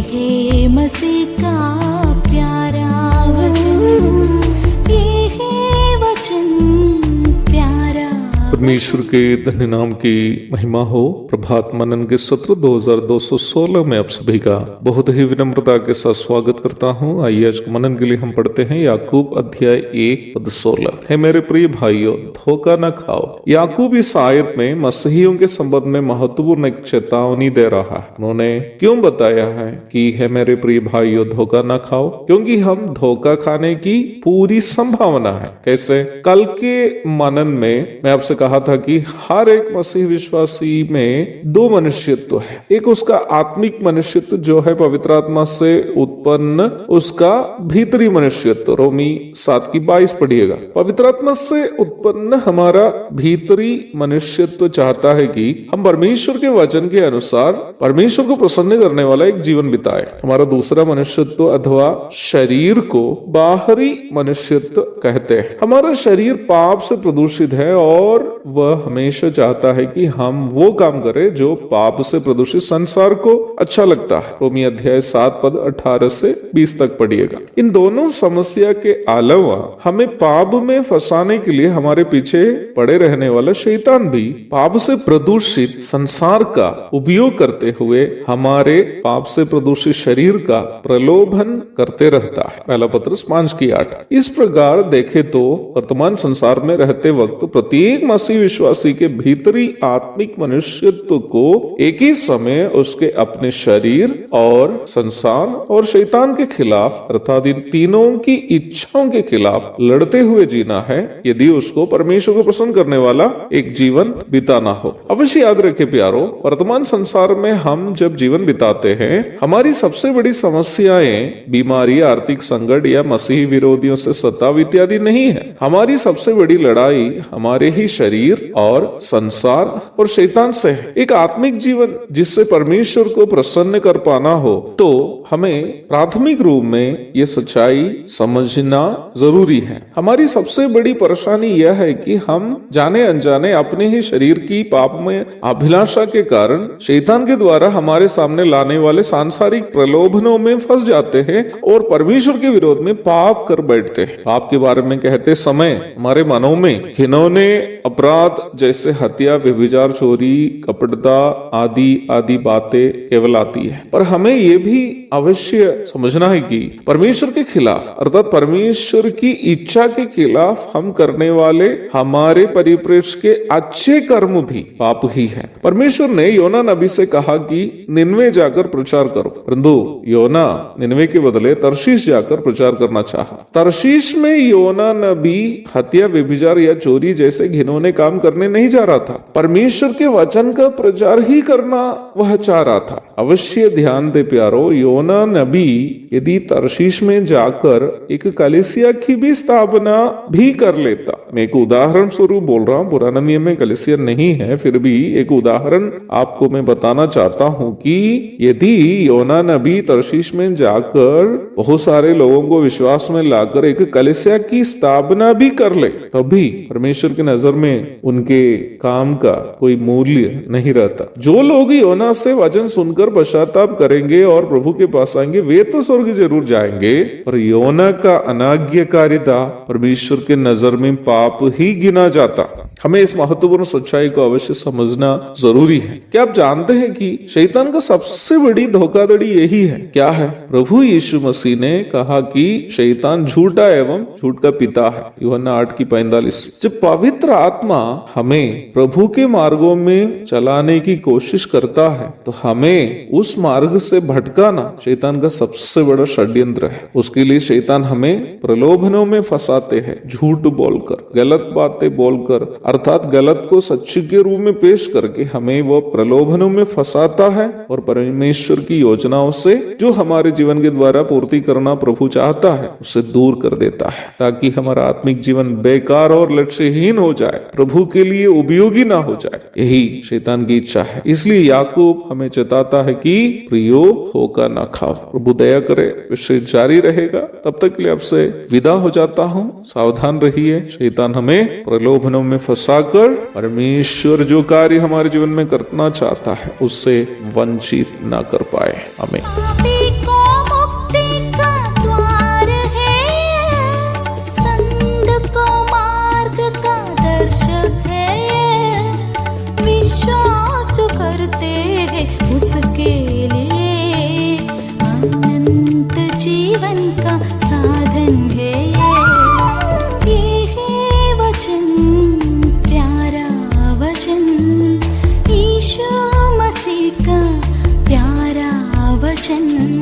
है मसीह का प्यारा वचन, ये है वचन प्यारा। परमेश्वर के धन्य नाम की महिमा हो। प्रभात मनन के सत्र 2216 में आप सभी का बहुत ही विनम्रता के साथ स्वागत करता हूँ। आइए आज मनन के लिए हम पढ़ते हैं याकूब अध्याय 1:16। है मेरे प्रिय भाइयों, धोखा न खाओ। याकूब इस आयत में मसीहियों के संबंध में महत्वपूर्ण एक चेतावनी दे रहा है। उन्होंने क्यों बताया है कि है मेरे प्रिय भाइयों धोखा न खाओ? क्योंकि हम धोखा खाने की पूरी संभावना है। कैसे? कल के मनन में मैं आपसे कहा था कि हर एक मसीह विश्वासी में दो मनुष्यत्व है। एक उसका आत्मिक मनुष्यत्व जो है पवित्र आत्मा से उत्पन्न, उसका भीतरी मनुष्यत्व। रोमी 7:22 पढ़िएगा। पवित्र आत्मा से उत्पन्न हमारा भीतरी मनुष्यत्व चाहता है कि हम परमेश्वर के वचन के अनुसार परमेश्वर को प्रसन्न करने वाला एक जीवन बिताए। हमारा दूसरा मनुष्यत्व अथवा शरीर को बाहरी मनुष्यत्व कहते हैं। हमारा शरीर पाप से प्रदूषित है और वह हमेशा चाहता है कि हम वो काम करें जो पाप से प्रदूषित संसार को अच्छा लगता है। रोमी अध्याय 7:18-20 तक पढ़िएगा। इन दोनों समस्या के अलावा हमें पाप में फंसाने के लिए हमारे पीछे पड़े रहने वाला शैतान भी पाप से प्रदूषित संसार का उपयोग करते हुए हमारे पाप से प्रदूषित शरीर का प्रलोभन करते रहता है। पहला पत्रस 5:8। इस प्रकार देखे तो वर्तमान संसार में रहते वक्त प्रत्येक मसीह विश्वासी के भीतरी आत्मिक मनुष्यत्व को एक ही समय उसके अपने शरीर और संसार और शैतान के खिलाफ अर्थात इन तीनों की इच्छाओं के खिलाफ लड़ते हुए जीना है, यदि उसको परमेश्वर को प्रसन्न करने वाला एक जीवन बिताना हो। अवश्य याद रखें प्यारो, वर्तमान संसार में हम जब जीवन बिताते हैं, हमारी सबसे बड़ी समस्याएं बीमारी, आर्थिक संकट या मसीही विरोधियों से सताव इत्यादि नहीं है। हमारी सबसे बड़ी लड़ाई हमारे ही शरीर और संसार और शैतान से है। एक आत्मिक जीवन जिससे परमेश्वर को प्रसन्न कर पाना हो तो हमें प्राथमिक रूप में ये सच्चाई समझना जरूरी है। हमारी सबसे बड़ी परेशानी यह है कि हम जाने अनजाने अपने ही शरीर की पाप में अभिलाषा के कारण शैतान के द्वारा हमारे सामने लाने वाले सांसारिक प्रलोभनों में फंस जाते हैं और परमेश्वर के विरोध में पाप कर बैठते हैं। पाप के बारे में कहते समय हमारे मनों में घिनौने अपराध जैसे हत्या, व्यभिचार, चोरी, कपटता आदि बातें केवल आती है। पर हमें ये भी अवश्य समझना है कि परमेश्वर के खिलाफ अर्थात परमेश्वर की इच्छा के खिलाफ हम करने वाले हमारे परिप्रेक्ष्य के अच्छे कर्म भी पाप ही है। परमेश्वर ने योना नबी से कहा कि निनवे जाकर प्रचार करो, परंतु योना निनवे के बदले तरशीश जाकर प्रचार करना चाहा। तरशीश में योना नबी हत्या, व्यभिचार या चोरी जैसे घिनौने काम करने नहीं जा रहा था, परमेश्वर के वचन का प्रचार ही करना वह चाह रहा था। अवश्य ध्यान दे प्यारो, योना नबी यदि तरशीश में जाकर एक कलीसिया की भी स्थापना भी कर लेता, मैं एक उदाहरण स्वरूप बोल रहा हूँ, पुराना नियम में कलीसिया नहीं है, फिर भी एक उदाहरण आपको मैं बताना चाहता हूँ कि यदि योना नबी तरशीश में जाकर बहुत सारे लोगों को विश्वास में लाकर एक कलीसिया की स्थापना भी कर ले, तभी परमेश्वर की नजर में उनके काम का कोई मूल्य नहीं रहता। जो लोग योना से वचन सुनकर पश्चाताप करेंगे और प्रभु के पास आएंगे, वे तो स्वर्ग जरूर जाएंगे, पर योना का अनाज्ञाकारिता परमेश्वर के नजर में पाप ही गिना जाता। हमें इस महत्वपूर्ण सच्चाई को अवश्य समझना जरूरी है। क्या आप जानते हैं कि शैतान का सबसे बड़ी धोखाधड़ी यही है? क्या है? प्रभु यीशु मसीह ने कहा कि शैतान झूठा एवं झूठ का पिता है, यूहन्ना 8:45। जब पवित्र आत्मा हमें प्रभु के मार्गों में चलाने की कोशिश करता है तो हमें उस मार्ग से भटकाना शैतान का सबसे बड़ा षड्यंत्र है। उसके लिए शैतान हमें प्रलोभनों में फंसाते हैं, झूठ बोलकर, गलत बातें बोलकर, अर्थात गलत को सच्चे के रूप में पेश करके हमें वो प्रलोभनों में फंसाता है और परमेश्वर की योजनाओं से जो हमारे जीवन के द्वारा पूर्ति करना प्रभु चाहता है उसे दूर कर देता है, ताकि हमारा आत्मिक जीवन बेकार और लक्ष्यहीन हो जाए, प्रभु के लिए उपयोगी ना हो जाए। यही शैतान की इच्छा है। इसलिए याकूब हमें चेताता है कि प्रियो धोखा ना खाओ। प्रभु दया करे, विषय जारी रहेगा। तब तक के लिए आपसे विदा हो जाता हूँ। सावधान रहिए, शैतान हमें प्रलोभनों में फंसाकर परमेश्वर जो कार्य हमारे जीवन में करना चाहता है उससे वंचित ना कर पाए। आमीन। वचन